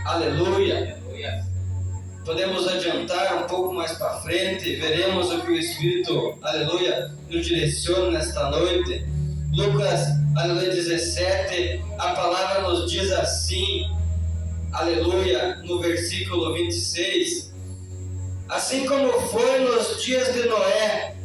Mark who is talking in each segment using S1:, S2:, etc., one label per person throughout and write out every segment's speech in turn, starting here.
S1: Aleluia. Podemos adiantar um pouco mais para frente, veremos o que o Espírito, aleluia, nos direciona nesta noite. Lucas, aleluia, 17, a palavra nos diz assim, aleluia, no versículo 26, assim como foi nos dias de Noé,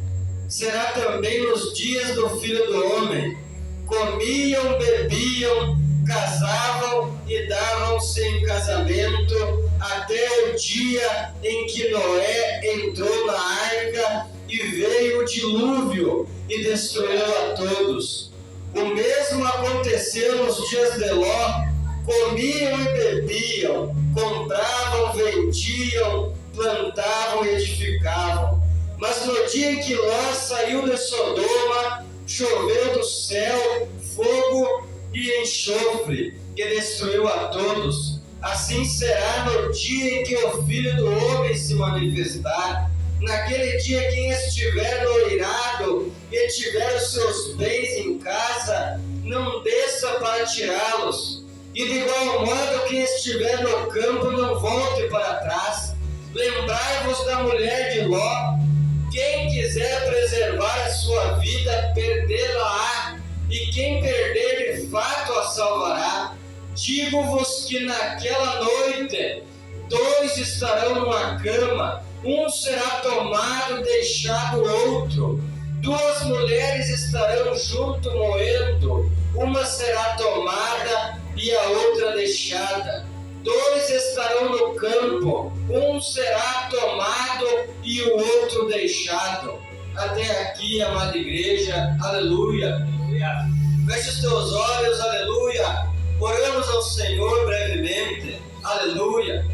S1: será também nos dias do Filho do Homem. Comiam, bebiam, casavam e davam-se em casamento até o dia em que Noé entrou na arca e veio o dilúvio e destruiu a todos. O mesmo aconteceu nos dias de Ló. Comiam e bebiam, compravam, vendiam, plantavam e edificavam. Mas no dia em que Ló saiu de Sodoma, choveu do céu fogo e enxofre, que destruiu a todos. Assim será no dia em que o Filho do Homem se manifestar. Naquele dia, quem estiver noirado e tiver os seus bens em casa, não desça para tirá-los. E de igual modo, quem estiver no campo, não volte para trás. Lembrai-vos da mulher de Ló. Quem quiser preservar a sua vida, perdê-la-á, e quem perder de fato a salvará. Digo-vos que naquela noite 2 estarão numa cama, um será tomado, deixado outro. 2 mulheres estarão junto moendo, uma será tomada e a outra deixada. 2 estarão no campo, um será tomado e o outro deixado. Até aqui, amada igreja, aleluia. Feche os teus olhos, aleluia. Oramos ao Senhor brevemente, aleluia.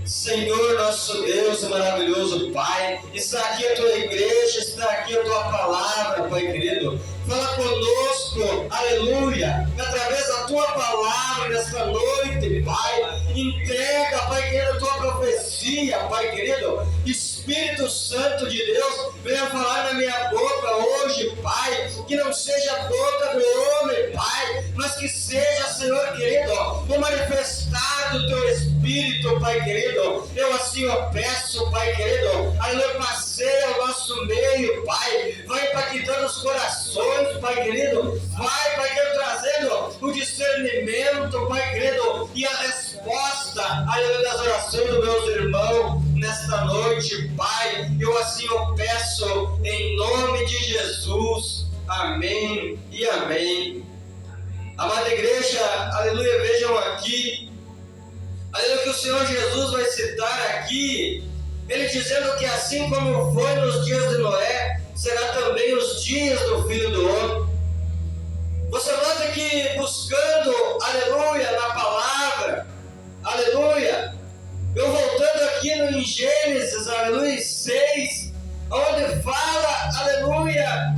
S1: Senhor, nosso Deus e maravilhoso Pai, está aqui a tua igreja, está aqui a tua palavra, Pai querido. Fala conosco, aleluia, através da tua palavra nesta noite, Pai. Entrega, Pai querido, a tua profecia, Pai querido. Espírito Santo de Deus, venha falar na minha boca hoje, Pai. Que não seja a boca do homem, Pai, mas que seja, Senhor querido, o manifestar do teu Espírito, Pai querido. Eu assim eu peço, Pai querido, aleluia, passeia ao nosso meio, Pai. Vai impactando os corações, Pai querido. Vai, Pai querido, trazendo o discernimento, Pai querido, e a resposta, aleluia, das orações dos meus irmãos nesta noite, Pai. Eu assim eu peço em nome de Jesus. Amém e amém. Amada igreja, aleluia, vejam aqui, aleluia, que o Senhor Jesus vai citar aqui, ele dizendo que assim como foi nos dias de Noé, será também os dias do Filho do Homem. Você nota que buscando, aleluia, na palavra, aleluia, eu voltando aqui em Gênesis, aleluia, 6, onde fala, aleluia,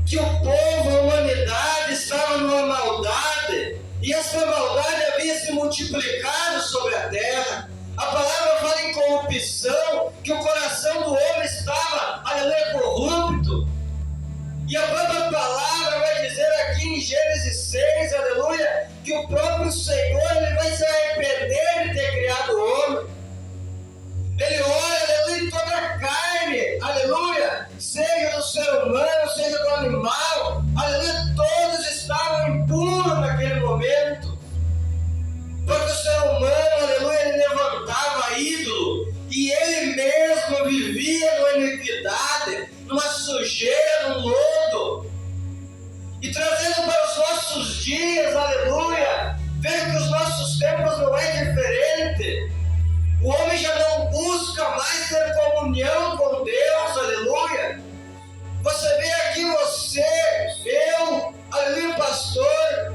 S1: que o povo, a humanidade estava numa maldade, e essa maldade havia se multiplicado sobre a terra. A palavra fala em corrupção, que o coração do homem estava, aleluia, corrupto. E a própria palavra vai dizer aqui em Gênesis 6, aleluia, que o próprio Senhor ele vai se arrepender de ter criado o homem. Ele olha, aleluia, toda a carne, aleluia, seja do ser humano, seja do animal, aleluia, todos estavam impuros naquele momento. Porque o ser humano, aleluia, ele levantava ídolo, e ele mesmo vivia numa iniquidade, numa sujeira, num lodo. E trazendo para os nossos dias, aleluia, veja que os nossos tempos não é diferente. O homem já não busca mais ter comunhão com Deus, aleluia. Você vê aqui eu, aleluia, pastor,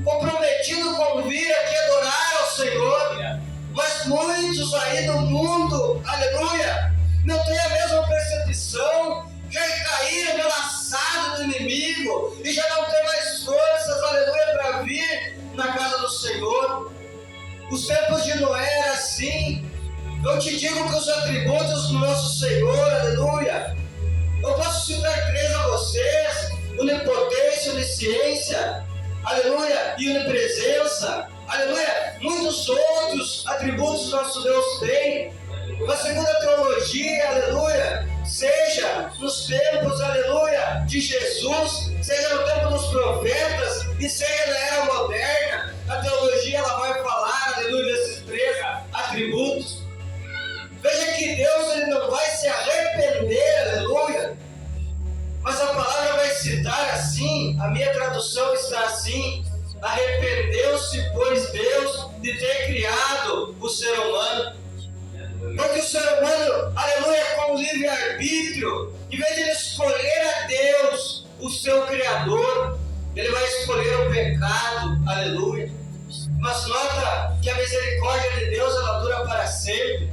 S1: comprometido com vir aqui adorar ao Senhor. Mas muitos aí no mundo, aleluia, não têm a mesma percepção, já caíram no laçado do inimigo e já não têm mais forças, aleluia, para vir na casa do Senhor. Os tempos de Noé eram assim. Eu te digo que os atributos do nosso Senhor, aleluia, eu posso citar 3 a vocês: onipotência, onisciência, aleluia, e onipresença. aleluia, muitos outros atributos nosso Deus tem. Mas segundo a teologia, aleluia, seja nos tempos, aleluia, de Jesus, seja no tempo dos profetas e seja na era moderna, a teologia ela vai falar, aleluia, desses 3 atributos. Veja que Deus ele não vai se arrepender, aleluia, mas a palavra vai citar assim, a minha tradução está assim: arrependeu-se, pois Deus, de ter criado o ser humano. Porque o ser humano, aleluia, com livre-arbítrio, em vez de ele escolher a Deus, o seu Criador, ele vai escolher o pecado, aleluia. Mas nota que a misericórdia de Deus, ela dura para sempre.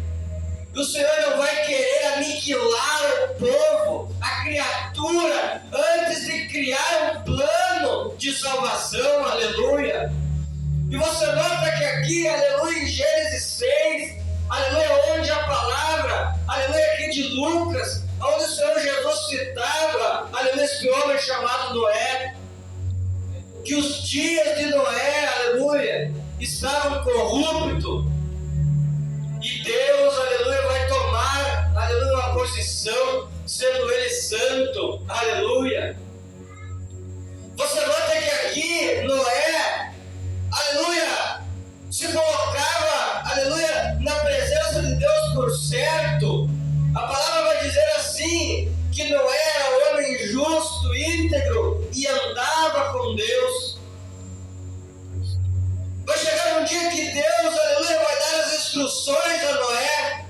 S1: E o Senhor não vai querer aniquilar o povo, a criatura, antes de criar um plano de salvação, aleluia. E você nota que aqui, aleluia, em Gênesis 6, aleluia, onde a palavra, aleluia, aqui de Lucas, onde o Senhor Jesus citava, aleluia, esse homem chamado Noé, que os dias de Noé, aleluia, estavam corruptos, e Deus, aleluia, vai tomar, aleluia, uma posição, sendo Ele santo, aleluia. Você nota que aqui, Noé, aleluia, se colocava, aleluia, na presença de Deus por certo. A palavra vai dizer assim, que Noé era homem justo, íntegro, e andava com Deus. Vai chegar um dia que Deus, aleluia, vai dar as instruções a Noé,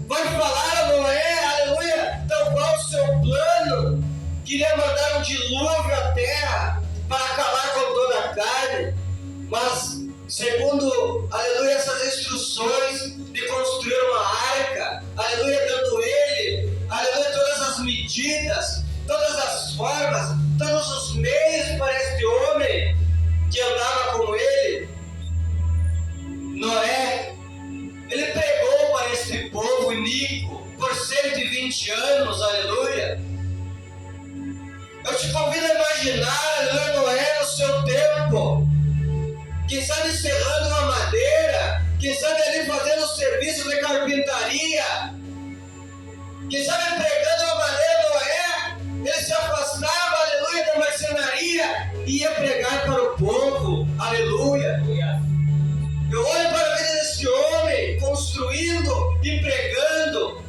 S1: vai falar a Noé, aleluia, tal qual o seu plano, queria mandar um dilúvio à terra, para acabar com toda a carne, mas segundo, aleluia, essas instruções de construir uma arca, aleluia, dando ele, aleluia, todas as medidas, todas as formas, todos os meios para este homem que andava com ele, Noé, ele pregou para este povo iníquo por 120 anos, aleluia. Eu te convido a imaginar, aleluia, Noé no seu tempo, quem sabe serrando uma madeira, quem sabe ali fazendo serviço de carpintaria, quem sabe pregando uma madeira, Noé, ele se afastava, aleluia, da marcenaria e ia pregar para o povo, aleluia. Eu olho para a vida desse homem, construindo e pregando.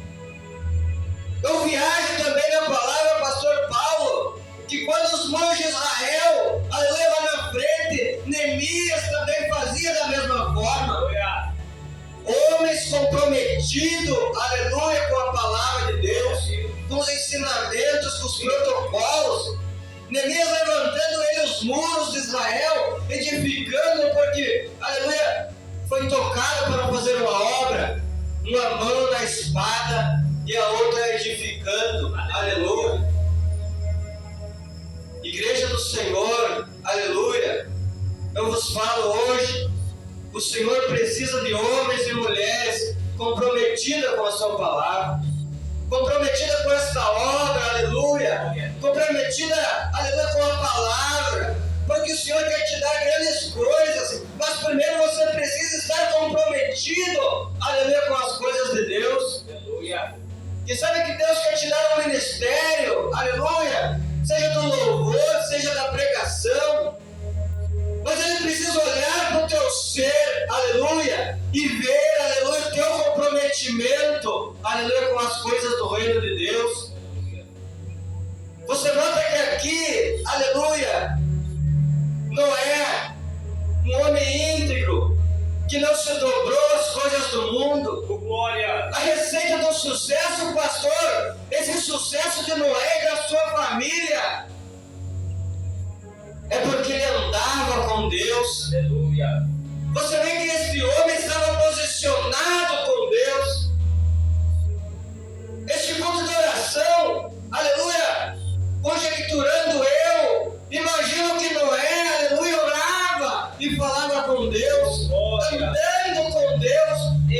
S1: Eu viajo também na palavra, pastor Paulo, que quando os monges de Israel, aleluia, lá na frente, Neemias também fazia da mesma forma. Homens comprometidos, aleluia, com a palavra de Deus, com os ensinamentos, com os protocolos. Neemias levantando ele os muros de Israel, edificando, porque, aleluia, foi tocado para fazer uma obra, uma mão na espada e a outra edificando, aleluia. Igreja do Senhor, aleluia, eu vos falo hoje, o Senhor precisa de homens e mulheres comprometidas com a sua palavra, comprometida com esta obra, aleluia, comprometida, aleluia, com a palavra, porque o Senhor quer te dar grandes coisas, mas primeiro você precisa estar comprometido, aleluia, com as coisas de Deus. Aleluia. E sabe que Deus quer te dar um ministério, aleluia, seja do louvor, seja da pregação, mas Ele precisa olhar para o teu ser, aleluia, e ver, aleluia, o teu comprometimento, aleluia, com as coisas do reino de Deus. Você nota que aqui, aleluia, Noé, um homem íntegro, que não se dobrou às coisas do mundo. Glória. A receita do sucesso, pastor, esse sucesso de Noé e da sua família, é porque ele andava com Deus. Aleluia. Você vê que esse homem estava posicionado com Deus. Este culto de oração, aleluia, conjecturando eu, imagino que Noé, aleluia, orava e falava com Deus, andando com Deus,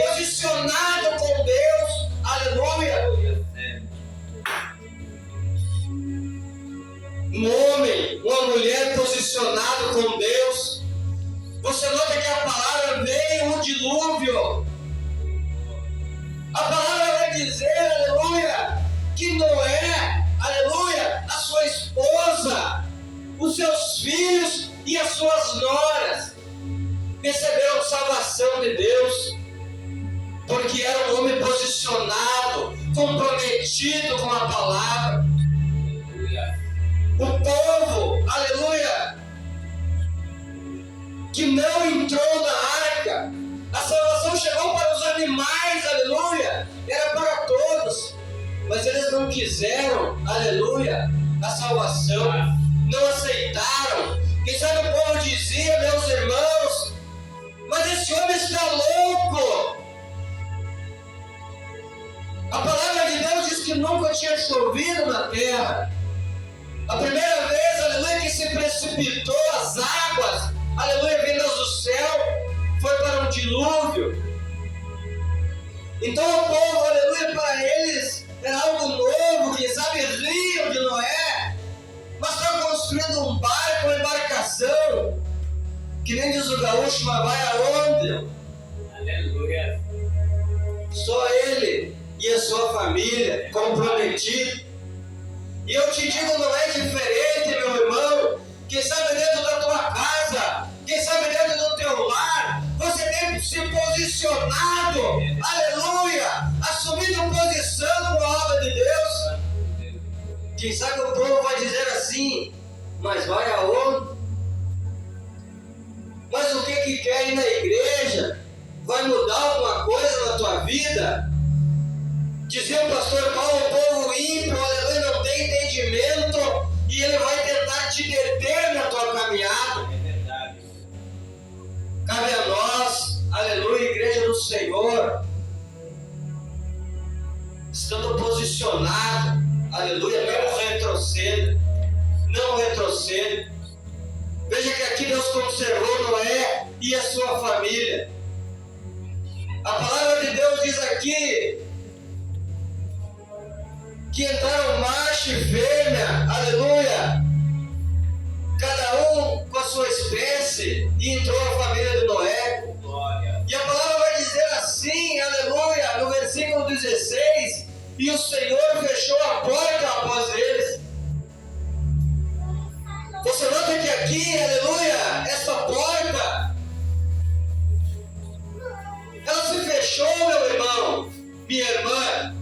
S1: posicionado com Deus, aleluia. Um homem, uma mulher posicionado com Deus. Você nota que a que Noé, aleluia, a sua esposa, os seus filhos e as suas noras receberam salvação de Deus, porque era um homem posicionado, comprometido com a palavra. O povo, aleluia, que não entrou na arca, a salvação chegou para os animais, aleluia, era para todos, mas eles não quiseram, aleluia, a salvação, não aceitaram. Quem sabe o povo dizia, meus irmãos, mas esse homem está louco. A palavra de Deus diz que nunca tinha chovido na terra. A primeira vez, aleluia, que se precipitou as águas, aleluia, vindas do céu, foi para um dilúvio. Então o povo, aleluia, para eles era algo novo, quem sabe riam de Noé, mas estava construindo um barco, uma embarcação, que nem diz o gaúcho, mas vai aonde? Aleluia. Só ele e a sua família comprometidos. E eu te digo, não é diferente, meu irmão. Quem sabe dentro da tua casa, quem sabe dentro do teu lar, você tem se posicionado, aleluia, assumindo posição com a obra de Deus. Quem sabe o povo vai dizer assim, mas vai aonde? Mas o que quer ir na igreja? Vai mudar alguma coisa na tua vida? Dizia o pastor Paulo, o povo ímpio, aleluia, não tem entendimento e ele vai tentar te deter na tua caminhada. É verdade. Cabe a nós, aleluia, igreja do Senhor, estando posicionado, aleluia, não retroceda, não retroceda. Veja que aqui Deus conservou Noé e a sua família. A palavra de Deus diz aqui que entraram macho e fêmea, aleluia, cada um com a sua espécie, e entrou a família de Noé. Glória. E a palavra vai dizer assim, aleluia, no versículo 16, e o Senhor fechou a porta após eles. Você nota que aqui, aleluia, essa porta, ela se fechou, meu irmão, minha irmã.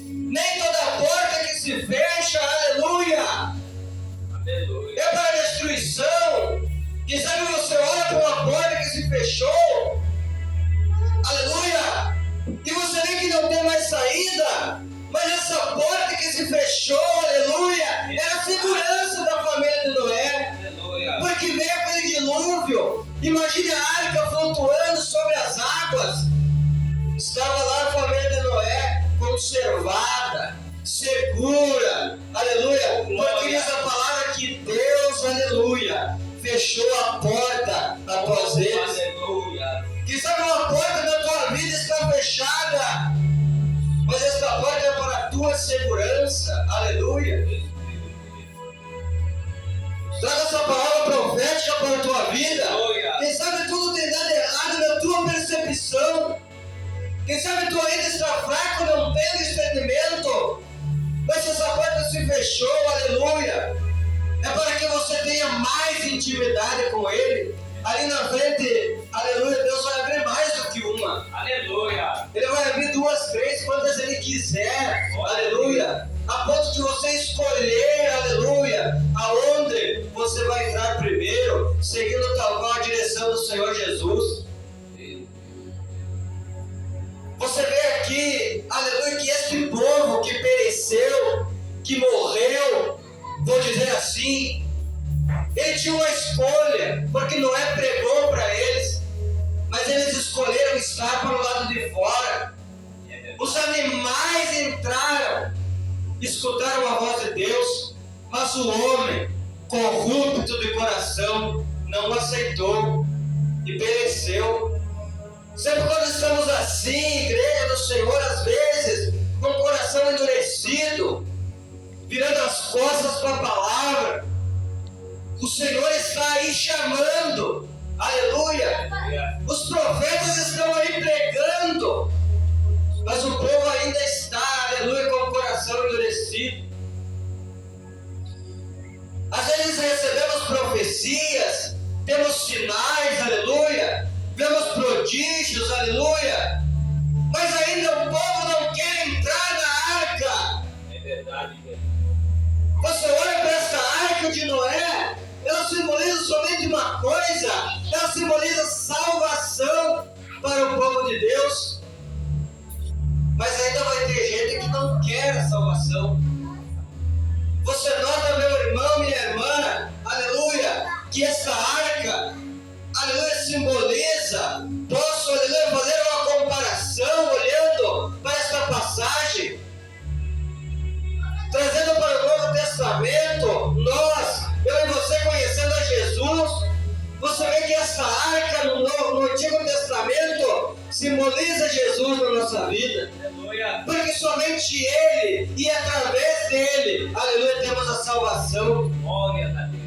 S1: Nem toda porta que se fecha, aleluia, aleluia, é para destruição. Quem sabe você olha para uma porta que se fechou, aleluia, e você vê que não tem mais saída, mas essa porta que se fechou, aleluia, era a segurança da família de Noé, aleluia, porque veio aquele dilúvio. Imagine a arca flutuando sobre as águas. Estava lá a família de Noé, conservada, segura, aleluia, porque diz a palavra que Deus, aleluia, fechou a porta após eles. Aleluia. Que sabe, uma porta da tua vida está fechada, mas esta porta é para a tua segurança, aleluia. Traga essa palavra profética para a tua vida. Aleluia. Quem sabe tudo tem dado errado na tua percepção. Quem sabe tu ainda está fraco, não tem discernimento, mas se essa porta se fechou, aleluia, é para que você tenha mais intimidade com Ele. Ali na frente, aleluia, Deus vai abrir mais do que uma, aleluia, Ele vai abrir 2, 3, quantas Ele quiser, aleluia, a ponto de você escolher, aleluia, aonde você vai entrar primeiro, seguindo tal qual a direção do Senhor Jesus. Você vê aqui, aleluia, que este povo que pereceu, que morreu, vou dizer assim, ele tinha uma escolha, porque Noé pregou para eles, mas eles escolheram estar para o lado de fora. Os animais entraram, escutaram a voz de Deus, mas o homem, corrupto de coração, não aceitou e pereceu. Sempre quando estamos assim, igreja do Senhor, às vezes, com o coração endurecido, virando as costas para a palavra, o Senhor está aí chamando, aleluia. Os profetas estão aí pregando, mas o povo ainda está, aleluia, com o coração
S2: estabelecido.
S1: Às vezes recebemos profecias, temos sinais, aleluia, vemos prodígios, aleluia, mas ainda o povo não quer entrar na arca.
S2: É verdade, velho.
S1: Você olha para essa arca de Noé, ela simboliza somente uma coisa, ela simboliza salvação para o povo de Deus. Mas ainda vai ter gente que não quer a salvação. Você nota, meu irmão, minha irmã, aleluia, que essa arca, aleluia, simboliza, posso, aleluia, fazer uma comparação olhando para esta passagem, trazendo para o Novo Testamento, nós, eu e você conhecendo a Jesus, você vê que essa arca no Antigo Testamento simboliza Jesus na nossa vida.
S2: Aleluia.
S1: Porque somente Ele e através dele, aleluia, temos a salvação.
S2: Glória a Deus.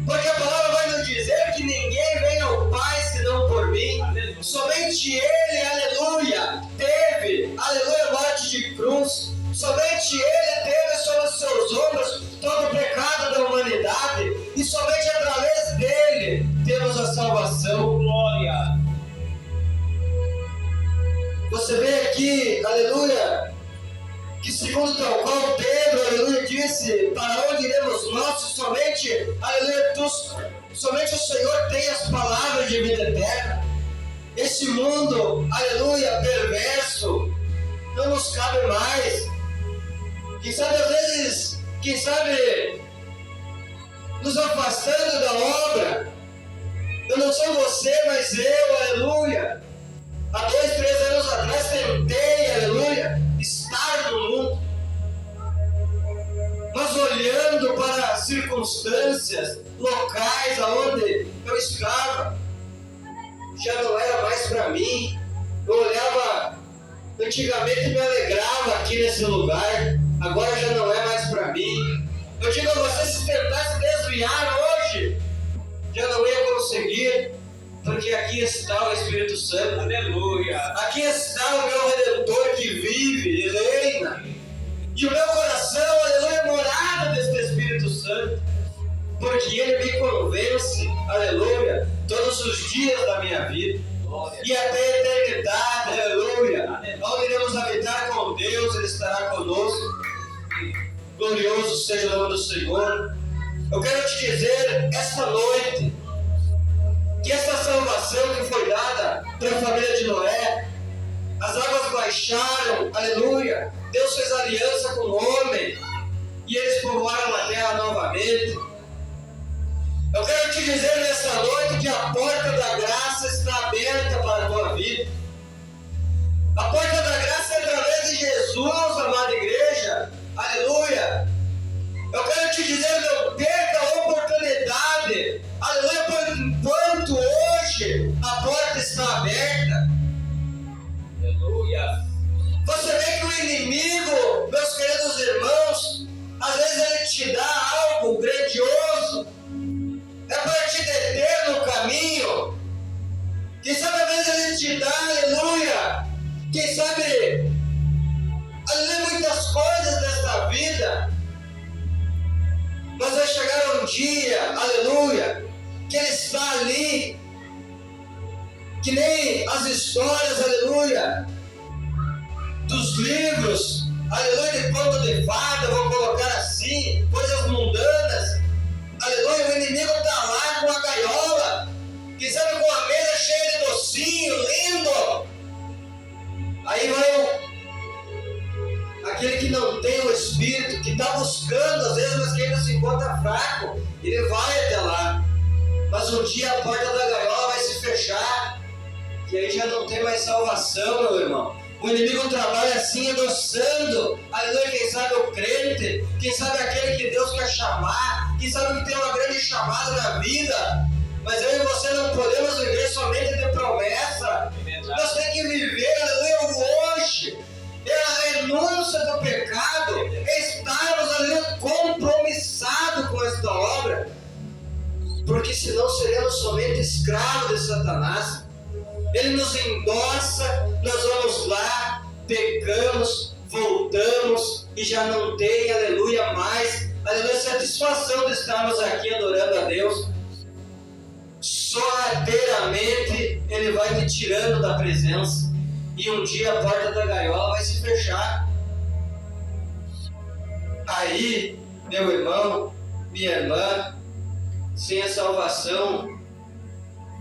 S1: Porque a palavra vai nos dizer que ninguém vem ao Pai senão por mim.
S2: Aleluia.
S1: Somente Ele, aleluia, teve, aleluia, morte de cruz. Somente Ele teve sobre os seus ombros todo o pecado da humanidade. E somente através dele temos a salvação.
S2: Glória.
S1: Você vê aqui, aleluia, que segundo tal qual Pedro, aleluia, disse, para onde iremos nós, se somente, aleluia, somente o Senhor tem as palavras de vida eterna. Esse mundo, aleluia, perverso, não nos cabe mais. Quem sabe às vezes, nos afastando da obra. Eu não sou você, mas eu, aleluia. Há 2, 3 anos atrás tentei, aleluia, estar no mundo, mas olhando para circunstâncias, locais aonde eu estava, já não era mais para mim. Eu olhava, antigamente me alegrava aqui nesse lugar, agora já não é mais para mim. Eu digo a você, se tentasse desviar hoje, já não ia conseguir. Porque aqui está o Espírito Santo.
S2: Aleluia.
S1: Aqui está o meu Redentor que vive e reina. E o meu coração, aleluia, é morada deste Espírito Santo. Porque ele me convence, aleluia, todos os dias da minha vida.
S2: Glória.
S1: E até a eternidade, aleluia. Onde iremos habitar com Deus, Ele estará conosco. Glorioso seja o nome do Senhor. Eu quero te dizer, esta noite, que essa salvação que foi dada para a família de Noé, as águas baixaram, aleluia, Deus fez aliança com o homem, e eles povoaram a terra novamente. Eu quero te dizer nessa noite que a porta da graça está aberta para a tua vida. A porta da graça é através de Jesus, amada igreja, aleluia. Eu quero te dizer, não perca a oportunidade, aleluia, enquanto hoje a porta está aberta.
S2: Aleluia.
S1: Você vê que o inimigo, meus queridos irmãos, às vezes ele te dá algo grandioso, é para te deter no caminho. Quem sabe às vezes ele te dá, aleluia, quem sabe, aleluia, muitas coisas desta vida. Mas vai chegar um dia, aleluia, que Ele está ali, que nem as histórias, aleluia, dos livros, aleluia, de conto de fada, vou colocar assim, coisas mundanas, aleluia, o inimigo está lá com a gaiola, que sabe, com a mesa cheia de docinho, lindo, aí vai aquele que não tem o Espírito, que está buscando, às vezes, mas que ainda se encontra fraco, ele vai até lá. Mas um dia a porta da gaiola vai se fechar, e aí já não tem mais salvação, meu irmão. O inimigo trabalha assim, adoçando, aleluia, quem sabe o crente, quem sabe aquele que Deus quer chamar, quem sabe que tem uma grande chamada na vida. Mas eu e você não podemos viver somente de promessa. Nós temos que viver, aleluia, o hoje. É a renúncia do pecado, é estarmos ali compromissados com esta obra, porque senão seremos somente escravos de Satanás. Ele nos endossa, nós vamos lá, pecamos, voltamos e já não tem, aleluia, mais, aleluia, satisfação de estarmos aqui adorando a Deus. Sorrateiramente Ele vai te tirando da presença, e um dia a porta da gaiola vai se fechar. Aí, meu irmão, minha irmã, sem a salvação,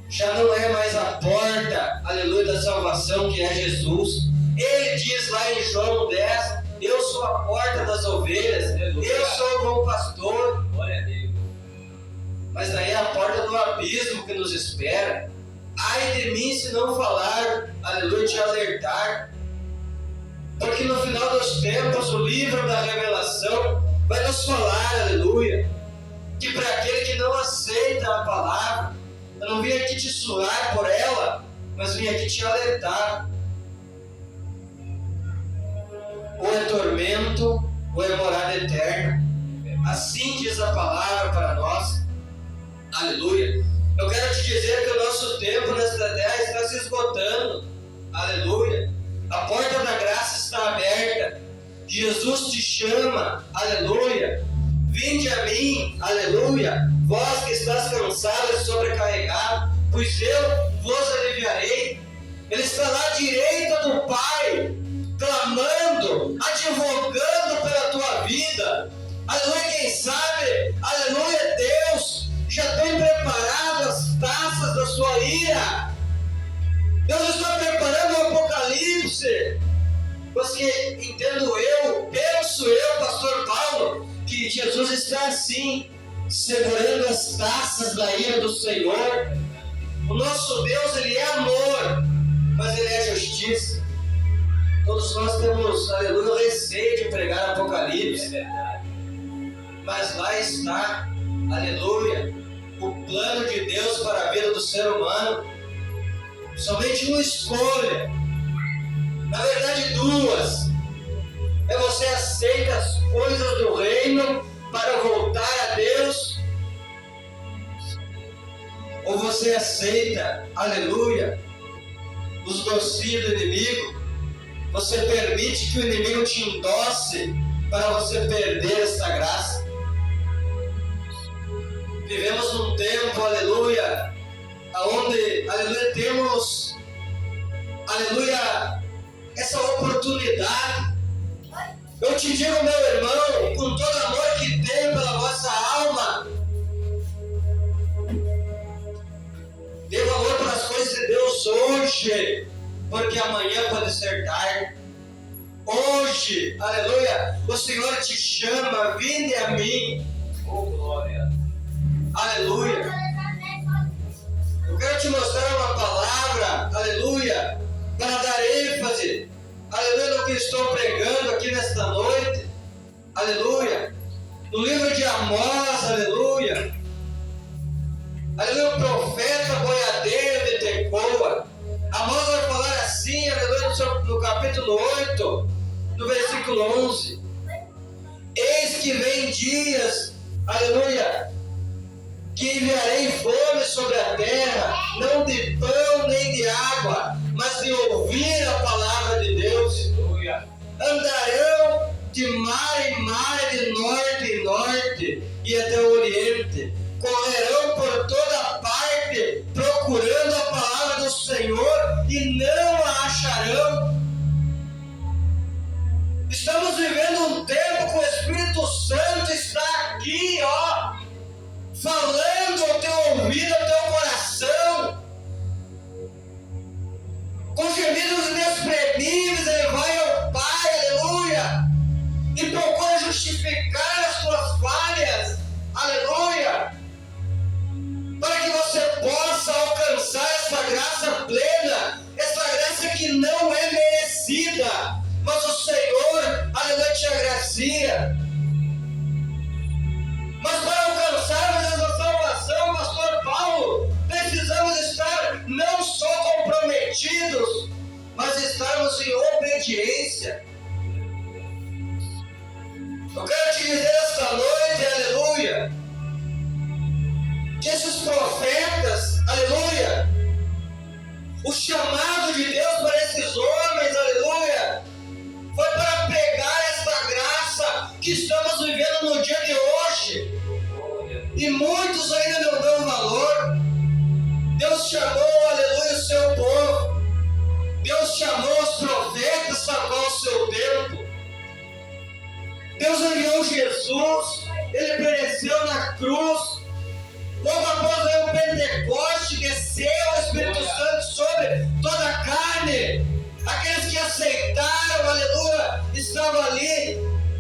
S1: já não é mais a porta, aleluia, da salvação, que é Jesus. Ele diz lá em João 10, eu sou a porta das ovelhas, eu sou o bom pastor.
S2: Glória a Deus.
S1: Mas daí é a porta do abismo que nos espera. Ai de mim se não falar, aleluia, te alertar. Porque no final dos tempos, o livro da revelação vai nos falar, aleluia, que para aquele que não aceita a palavra, eu não vim aqui te suar por ela, mas vim aqui te alertar. Ou é tormento, ou é morada eterna. Assim diz a palavra para nós. Aleluia. Eu quero te dizer que o nosso tempo nesta terra está se esgotando. Aleluia. A porta da graça está aberta. Jesus te chama. Aleluia. Vinde a mim. Aleluia. Vós que estás cansado e sobrecarregado, pois eu vos aliviarei. Ele está lá à direita do Pai, clamando, advogando pela tua vida. Aleluia. Quem sabe, aleluia, Deus já tem preparado as taças da sua ira. Deus está preparando o Apocalipse. Porque entendo eu, penso eu, pastor Paulo, que Jesus está assim, segurando as taças da ira do Senhor. O nosso Deus, Ele é amor, mas Ele é justiça. Todos nós temos, aleluia, receio de pregar Apocalipse.
S2: É verdade.
S1: Mas lá está, aleluia, o plano de Deus para a vida do ser humano. Somente uma escolha, na verdade duas. É você aceita as coisas do reino para voltar a Deus, ou você aceita, aleluia, os docinhos do inimigo. Você permite que o inimigo te endosse para você perder essa graça. Vivemos num tempo, aleluia, onde, aleluia, temos, aleluia, essa oportunidade. Eu te digo, meu irmão, com todo amor que tenho pela vossa alma, dê valor para as coisas de Deus hoje, porque amanhã pode ser tarde. Hoje, aleluia, o Senhor te chama, vinde a mim.
S2: Oh, glória.
S1: Aleluia. Eu quero te mostrar uma palavra, aleluia, para dar ênfase, aleluia, no que estou pregando aqui nesta noite. Aleluia. No livro de Amós, aleluia. Aleluia, o profeta boiadeiro de Tecoa. Amós vai falar assim, aleluia, no capítulo 8, no versículo 11. Eis que vem dias, aleluia, que enviarei fome sobre a terra, não de pão nem de água, mas de ouvir a palavra de Deus.
S2: Aleluia.
S1: Andarão de mar em mar, de norte em norte e até o oriente. Correrão por toda parte, procurando a palavra do Senhor, e não a acharão. Estamos vivendo um tempo que o Espírito Santo está aqui, ó, falando ao teu ouvido, ao teu coração. Com gemidos inexprimíveis, Ele vai ao Pai, aleluia, e procura justificar as tuas falhas, aleluia, para que você possa alcançar essa graça plena, essa graça que não é merecida, mas o Senhor, aleluia, te agracia. Mas para alcançarmos essa salvação, pastor Paulo, precisamos estar não só comprometidos, mas estarmos em obediência. Eu quero te dizer esta noite, aleluia, que esses profetas, aleluia, o chamado de Deus para esses homens, aleluia, foi para pregar esta graça Jesus, ele pereceu na cruz. Logo após o Pentecoste, desceu o Espírito Santo sobre toda a carne. Aqueles que aceitaram, aleluia, estavam ali.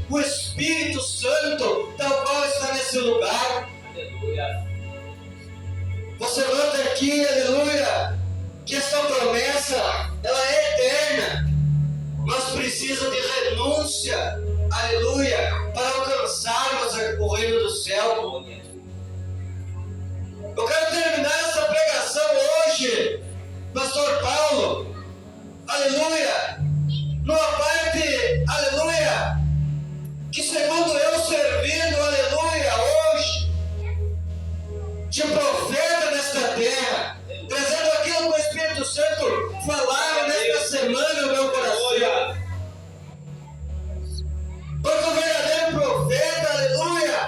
S1: O Espírito Santo, tal qual está nesse lugar.
S2: Aleluia.
S1: Você nota aqui, aleluia, que essa promessa, ela é eterna, mas precisa de renúncia, aleluia, para alcançarmos o reino do céu. Eu quero terminar essa pregação hoje, Pastor Paulo, aleluia, numa parte, aleluia, que segundo eu servindo, aleluia, hoje, de profeta nesta terra, trazendo aquilo que o Espírito Santo falava nesta semana no meu coração. Porque o verdadeiro profeta, aleluia,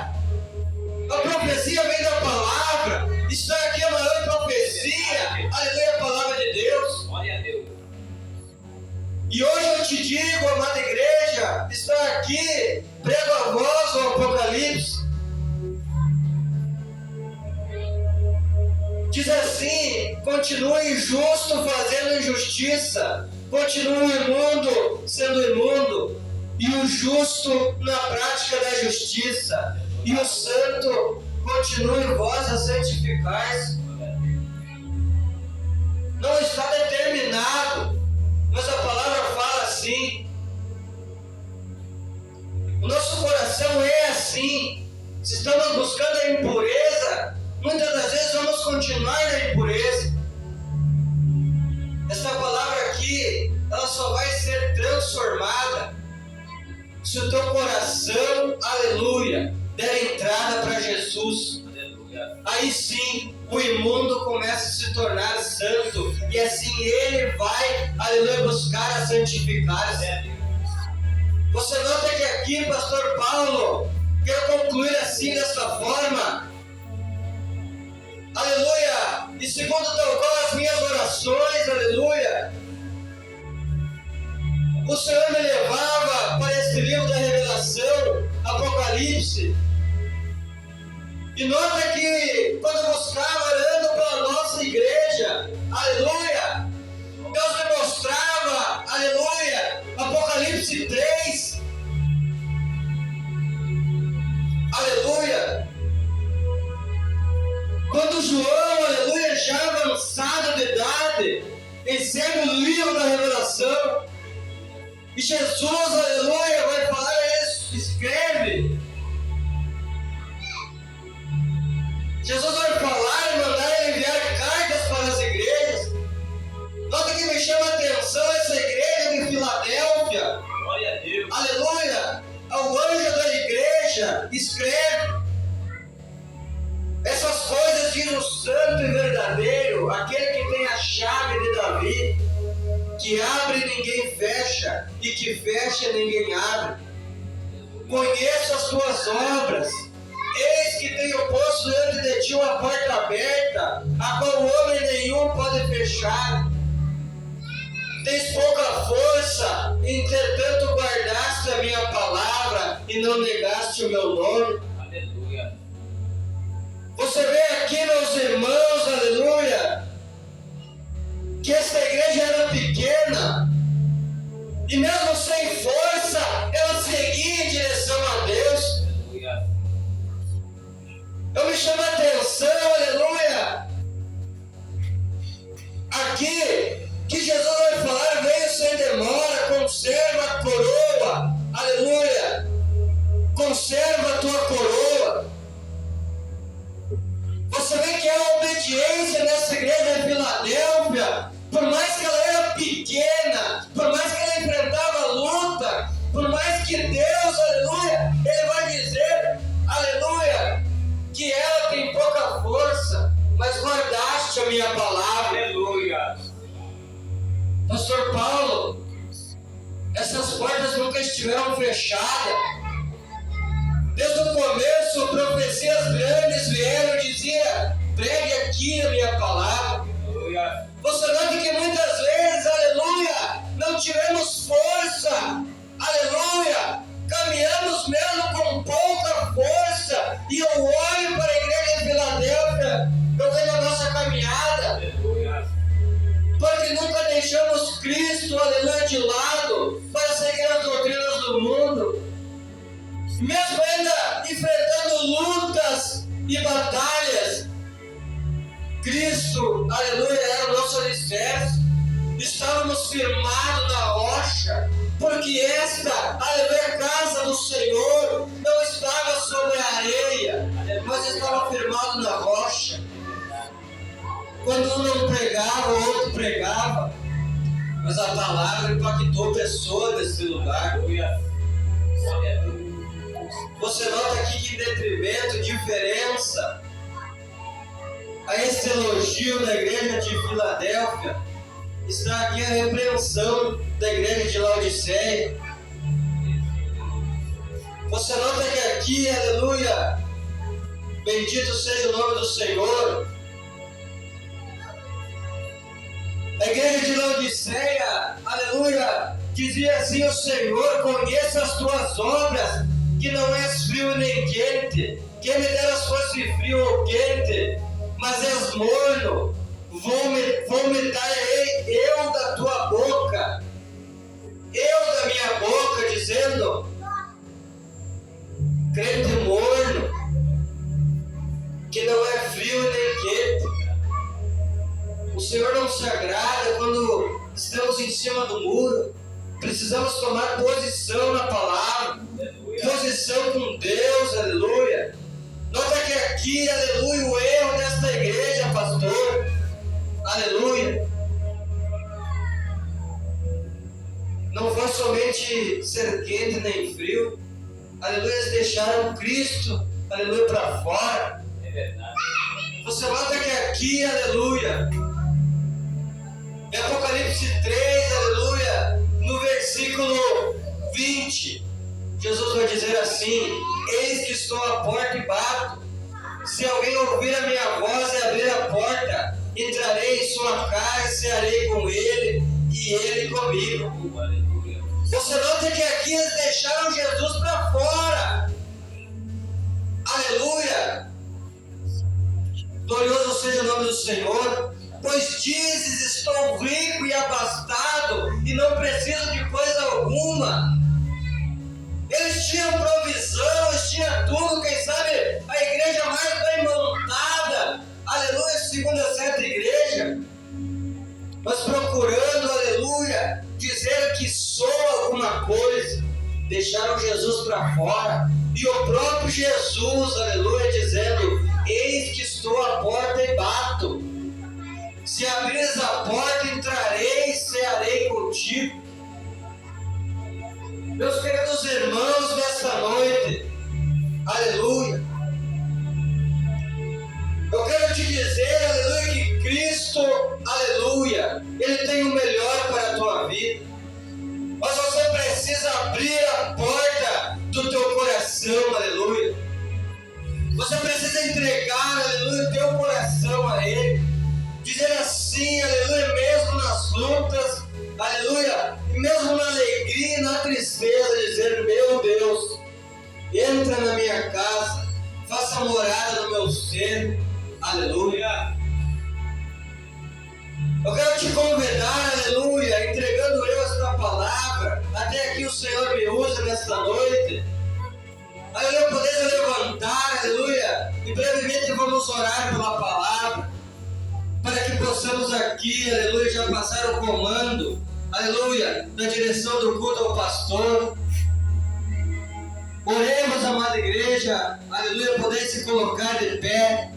S1: a profecia vem da palavra, está aqui a maior profecia, aleluia, a palavra de Deus.
S2: Glória a Deus.
S1: E hoje eu te digo, amada igreja, está aqui, prego a voz o Apocalipse. Diz assim: continue injusto fazendo injustiça, continue imundo sendo imundo, e o justo na prática da justiça, e o santo continue vós a santificar-se. Não está determinado, mas a palavra fala assim. O nosso coração é assim. Se estamos buscando a impureza, muitas das vezes vamos continuar na impureza. Essa palavra aqui, ela só vai ser transformada se o teu coração, aleluia, der entrada para Jesus.
S2: Aleluia.
S1: Aí sim, o imundo começa a se tornar santo, e assim ele vai, aleluia, buscar a santificar-se. Você nota que aqui, Pastor Paulo, quero concluir assim, dessa forma, aleluia, e segundo tal qual as minhas orações, aleluia, o Senhor me levava para esse livro da Revelação, Apocalipse. E nota que quando eu buscava orando pela nossa igreja, aleluia, Deus me mostrava, aleluia, Apocalipse 3, aleluia. Quando João, aleluia, já avançado de idade, recebe o livro da Revelação, e Jesus, aleluia, vai falar a ele: escreve. Jesus vai falar e mandar ele enviar cartas para as igrejas. Nota que me chama a atenção essa igreja de Filadélfia.
S2: Glória a Deus.
S1: Aleluia! Ao anjo da igreja, escreve. Essas coisas diz o santo e verdadeiro, aquele que tem a chave de Davi, que abre e ninguém fecha, e que fecha e ninguém abre. Conheço as tuas obras. Eis que tenho posto diante de ti uma porta aberta, a qual homem nenhum pode fechar. Tens pouca força, entretanto guardaste a minha palavra e não negaste o meu nome.
S2: Aleluia.
S1: Você vê aqui, meus irmãos, aleluia, que esta igreja era pequena, e mesmo sem força, ela seguia em direção a Deus.
S2: Aleluia.
S1: Eu me chamo a atenção, aleluia, aqui, que Jesus vai falar: veio sem demora, conserva a coroa, aleluia, conserva a tua coroa. Você vê que a obediência nessa igreja de Filadélfia, por mais que ela era pequena, por mais que ela enfrentava luta, por mais que Deus, aleluia, Ele vai dizer, aleluia, que ela tem pouca força, mas guardaste a minha palavra.
S2: Aleluia.
S1: Pastor Paulo, essas portas nunca estiveram fechadas. Desde o começo, profecias grandes vieram e dizia: pregue aqui a minha palavra.
S2: Aleluia.
S1: Você nota que muitas vezes, aleluia, não tivemos força, aleluia, caminhamos mesmo com pouco. Cristo, aleluia, de lado para seguir as doutrinas do mundo. Mesmo ainda enfrentando lutas e batalhas, Cristo, aleluia, era o nosso alicerce. Estávamos firmados na rocha, porque esta, aleluia, casa do Senhor não estava sobre a areia, mas estava firmado na rocha. Quando um não pregava, o outro pregava, mas a palavra impactou pessoas desse lugar. Você nota aqui que detrimento, diferença a esse elogio da igreja de Filadélfia, está aqui a repreensão da igreja de Laodiceia. Você nota que aqui, aleluia, bendito seja o nome do Senhor, a igreja de Laodiceia, aleluia, dizia assim: o Senhor, conheça as tuas obras, que não és frio nem quente. Quem me dera fosse frio ou quente, mas és morno. Vomitarei eu da tua boca, eu da minha boca, dizendo: crente morno, que não é frio nem quente. O Senhor não se agrada quando estamos em cima do muro. Precisamos tomar posição na palavra, posição com Deus, aleluia. Nota que aqui, aleluia, o erro desta igreja, pastor, aleluia, não foi somente ser quente nem frio, aleluia, eles deixaram Cristo, aleluia, para fora.
S2: É verdade.
S1: Você nota que aqui, aleluia, em Apocalipse 3, aleluia, no versículo 20, Jesus vai dizer assim: eis que estou à porta e bato. Se alguém ouvir a minha voz e abrir a porta, entrarei em sua casa e cearei com ele e ele comigo. Você nota que aqui eles deixaram Jesus para fora. Aleluia! Glorioso seja o nome do Senhor. Pois dizes: estou rico e abastado e não preciso de coisa alguma. Eles tinham provisão, eles tinham tudo. Quem sabe a igreja mais bem montada, aleluia, segundo a certa igreja, mas procurando, aleluia, dizer que sou alguma coisa, deixaram Jesus para fora. E o próprio Jesus, aleluia, dizendo: eis que estou à porta e bato. Se abrires a porta, entrarei e cearei contigo. Meus queridos irmãos, nesta noite, aleluia, eu quero te dizer, aleluia, que Cristo, aleluia, Ele tem o melhor para a tua vida, mas você precisa abrir a porta do teu coração, aleluia. Você precisa entregar, aleluia, o teu coração a Ele, dizer assim, aleluia, mesmo nas lutas, aleluia, e mesmo na alegria e na tristeza, dizer: meu Deus, entra na minha casa, faça morada no meu ser, aleluia. Eu quero te convidar, aleluia, entregando eu esta palavra, até aqui o Senhor me usa nesta noite, aleluia, poder levantar, aleluia, e brevemente vamos orar pela palavra, para que possamos aqui, aleluia, já passar o comando, aleluia, na direção do culto ao pastor. Oremos, amada igreja, aleluia, poder se colocar de pé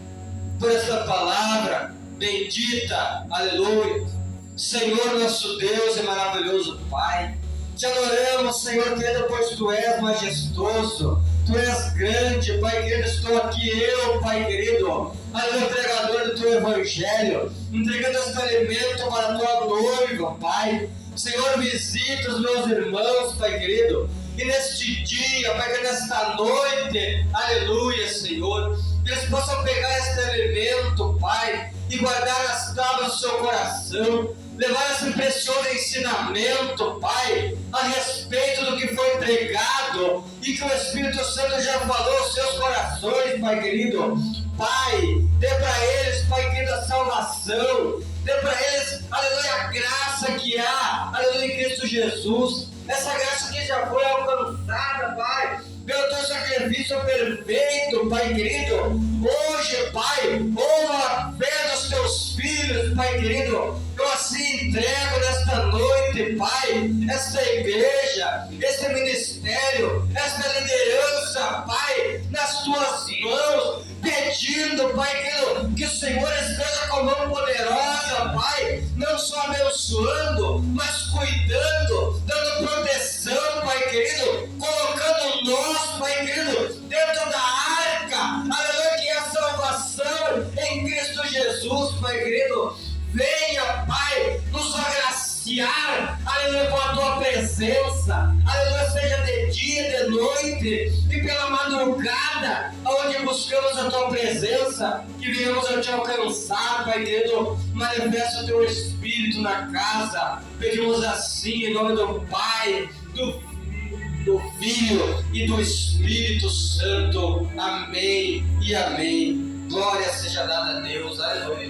S1: por esta palavra bendita, aleluia. Senhor, nosso Deus e maravilhoso Pai, te adoramos, Senhor querido, pois Tu és majestoso, Tu és grande, Pai querido. Estou aqui eu, Pai querido, aleluia, pregador do Teu Evangelho, entregando este alimento para a Tua noiva, Pai. Senhor, visita os meus irmãos, Pai querido, e neste dia, Pai querido, nesta noite, aleluia, Senhor, que eles possam pegar este alimento, Pai, e guardar as tábuas do seu coração, levar esse precioso ensinamento, Pai, a respeito do que foi pregado e que o Espírito Santo já falou aos seus corações, Pai querido. Pai, dê para eles, Pai querido, a salvação, dê para eles, aleluia, a graça que há aleluia, em Cristo Jesus. Essa graça que já foi alcançada, Pai, pelo teu sacrifício perfeito, Pai querido. Hoje, Pai, a fé dos teus filhos, Pai querido, eu assim entrego nesta noite, Pai, esta igreja, esse ministério, esta liderança, Pai, nas tuas mãos, pedindo, Pai querido, que o Senhor esteja com a mão poderosa, Pai, não só abençoando, mas cuidando, dando proteção, Pai querido, colocando nós, Pai querido, dentro da arca, aleluia, que é a salvação em Cristo Jesus, Pai querido. Venha, Pai, nos agraciar, aleluia, com a tua presença, aleluia, seja de dia, de noite e pela madrugada, onde buscamos a tua presença, que venhamos a te alcançar, Pai querido. Manifesta o teu Espírito na casa, pedimos assim em nome do Pai, do Filho e do Espírito Santo. Amém e amém. Glória seja dada a Deus. Aleluia.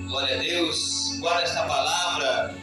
S1: Glória a Deus. Guarda esta palavra